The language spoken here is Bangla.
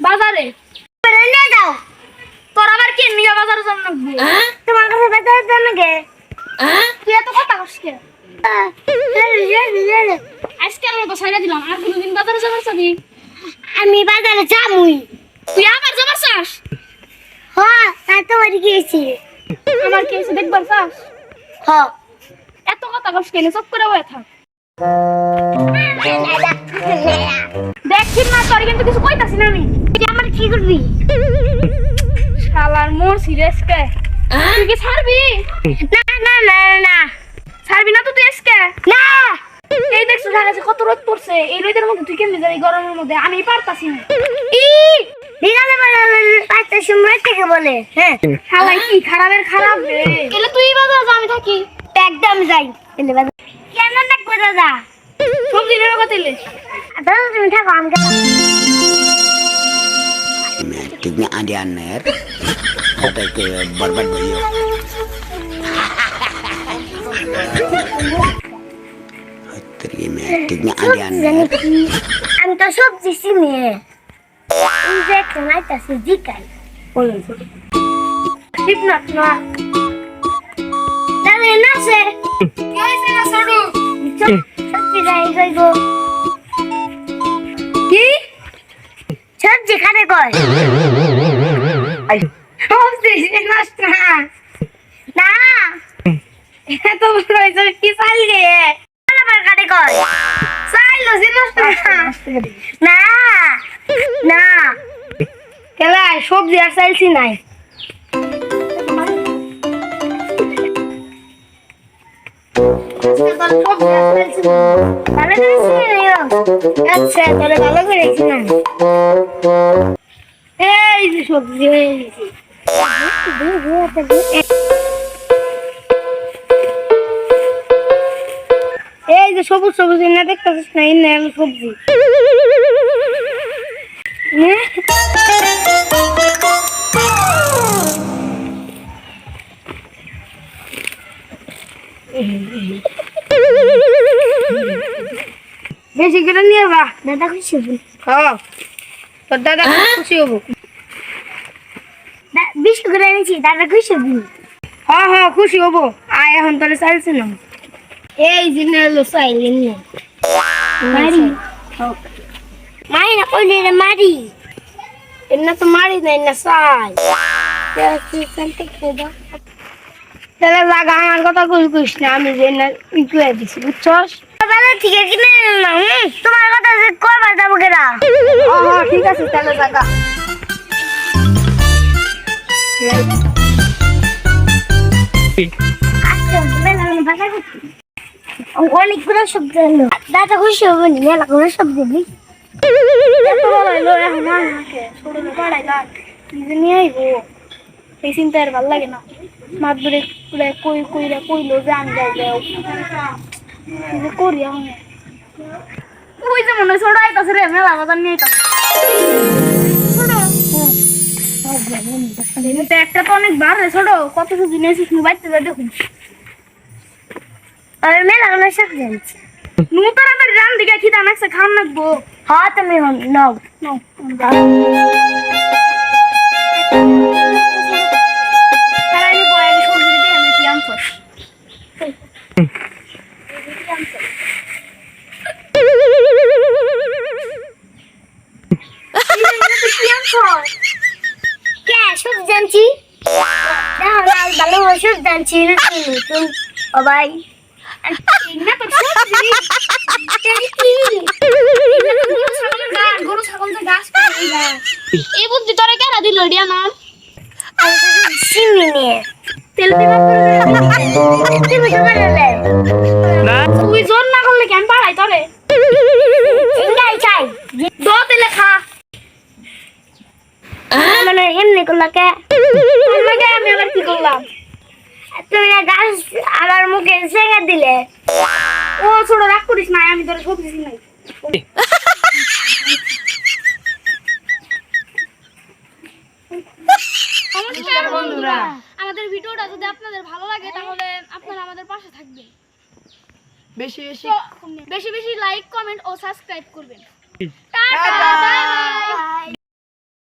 বাজারে নিয়ে যাও। তোর আবার কি নিয়ে বাজারে যান লাগবে? তোমার কাছে বাজারে যান গে? তুই এত কথা কস কে? আজকে আমি তো সাইরা দিলাম, আর কোনদিন বাজারে যাবার চাবি? আমি বাজারে যামুই। তুই আবার যাবার চাস? হ্যাঁ, তাই তো বাড়ি গিয়েছি। আমার কি হয়েছে দেখবার চাস? হ্যাঁ। এত কথা কস কেন? চুপ করে বসে থাক। দেখছিস না, তোর কিন্তু কিছু কইতাছি না আমি। তুই আমার কি করবি? শালার মোর সিরিয়াস কে? তুই কি ছাড়বি? না না না না ছাড়বি না তো তুই আজকে? না। এই দেখছিস ঢাকাতে কত রোদ পড়ছে, এই রোদের মধ্যে তুই কেমনে যাবি গরমের মধ্যে? আমি পারতাছি না। বিকালে বেলা 5টার সময় থেকে বলে হ্যাঁ শালাই কি খারাপের খারাপ রে। এলে তুই বাজার যা, আমি থাকি। একদম যাই। এলে বাজার কেন থাকবো দাদা? সবজি নেবে কত এলে? দাদা তুমি থাকো আমি গেলাম। Tiknya ada aner, ada ke barbat bayo. Terima, tiknya ada aner. আমি তো সবজি চিনি। এই যে খাইতাছি জিকাই। ঠিক না না। তাহলে না সে কি হইছে না সরু? সবজি খাই গো। কি? সবজি খাবে কয়? সবজি নষ্ট না। না এত বড় হইছে কি চাল গে? আবার খাবে কয়? চাইলো যে নষ্ট না। না না কেলা সবজি আর চাইছি নাই। ভালো করেছি। আচ্ছা তাহলে ভালো করেছি না। এই যে সবজি হয়ে গেছে। এই যে সবুজ সবুজ না দেখতেছিস না, এই না সবজি। বেশি করে নিয়ে বা দাদা খুশি হবো। তোর দাদা খুশি হবো। বিশ করে এনেছি দাদা খুশি হবো। হ্যাঁ হ্যাঁ খুশি হবো। আয় এখন তাহলে চাইছি না। এই যে নেলো চাইলে নিয়ে মারি মারি না কইলে রে মারি। এনা তো মারি নাই না চাই। তাহলে লাগা আমার কথা কইস না, আমি যে না ইকুয়ে দিছি বুঝছস? বেলা থেকে কিনে নিলাম। তোমার কথা যে কয়বার যাবো কেরা? ঠিক আছে তাহলে লাগা। আজকে মেলা বাজার করছি। অনেকগুলো সবজি এলো। দাদা খুশি হবো নি মেলা করে সবজি এলি। এত বড় হইলো এখন আর নাকে ছোট পাড়াই লাগ নিজে নিয়ে আইবো। এই চিন্তা আর ভাল লাগে না। মাছ ধরে কই কইরা কইলো যে আমি যাই যাও যে করি এখন। ওই যে মনে হয় ছোট আইতাছে রে, মেলা বাজার নিয়ে আইতাছে। ছোট একটা তো অনেক বার রে ছোট, কত সবজি নিয়েছিস মোবাইলতে যা দেখুন। আর মেলা করে সবজি আনছি। নু তাড়াতাড়ি রান দিকে খিদা নাকছে, খান নাকবো। হ্যাঁ তুমি নাও। নাও তারাই বয় আগে সবজি দিতে আমি কি আনছস? কে সবজি আনছি? দেখো লাল ভালো সবজি আনছি নতুন ও ভাই। না তো সবজি গরু ছাগল তো গাছ এই বুদ্ধি তোরা কেনা দিল রিয়া না? চিনি নিয়ে তেল দিবা তুমি তো বানালে তুই জোর না করলে কেন পাড়াই তোরে? এটাই চাই দো তেলে খা। মানে এমনি করলা কে? তোমাকে আমি আবার কি করলাম? তুমি না গাছ আমার মুখে সেঁকে দিলে। ও ছোট রাগ করিস না, আমি তোর সবজি নাই। নমস্কার বন্ধুরা, আমাদের ভিডিওটা যদি আপনাদের ভালো লাগে তাহলে আপনারা আমাদের পাশে থাকবেন। বেশি বেশি লাইক কমেন্ট ও সাবস্ক্রাইব করবেন। Tata, bye bye.